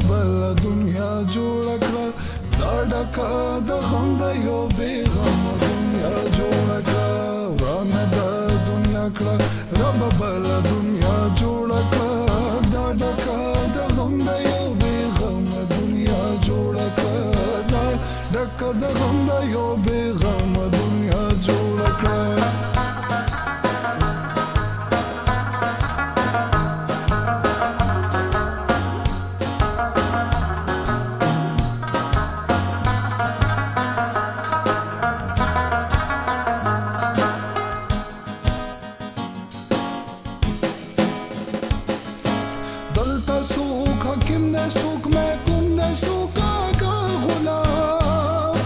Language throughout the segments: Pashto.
بل دنیا جوړه کړه دا ډکه د غم د یو بې غمه دنیا جوړه کړه ورانه د دنیا کړه رب بل دنیا جوړه کړه دا ډکه د غم د یو بې غمه دنیا جوړه کړه دا ډکه د غم د یو بې غمه دنیا جوړه کړه دلتا سوک حکم دے سوک محکوم دے سوک آقا غلام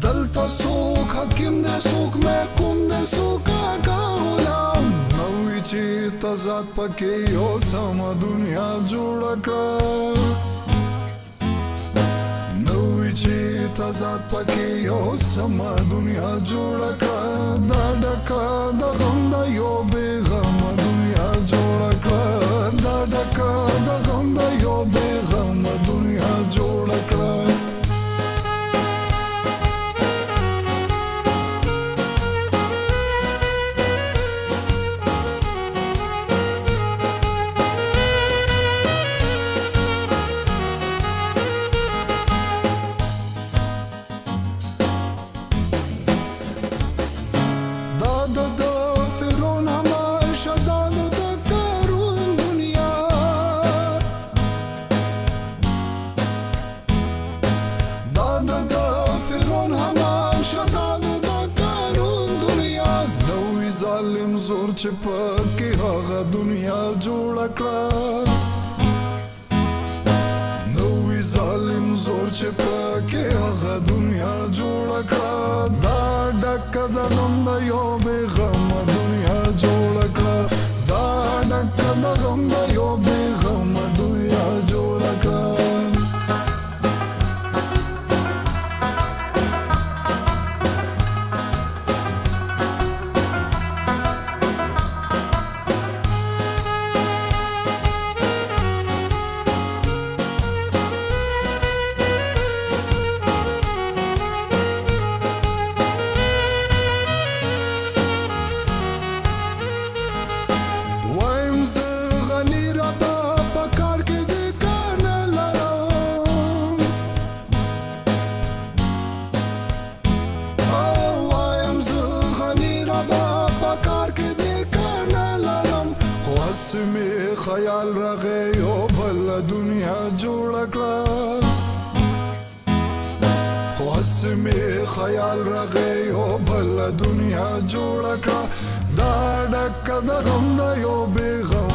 دلتا سوک حکم دے سوک محکوم دے سوک آقا غلام نوی چی تزاد پکی یو سم دنیا جوڑا کړه نوی چی تزاد پکی یو سم دنیا جوڑا کړه دا ډکه د غم د یو بې غمه دنیا جوړه کړه دا ډکه د غم د یو بې غمه دنیا جوړه کړه ظالم زور چې پکې هغه دنیا جوړه کړه نوې ظالم زور چې پکې هغه دنیا جوړه کړه دا ډکه د غم د یو بې غمه دنیا جوړه کړه دا ډکه د غم د یو بې غمه دنیا جوړه کړه می خیال راغی یو بل دنیا جوړه کړه خو هسې می خیال راغی یو بل دنیا جوړه کړه دا ډکه د غم د یو بې غم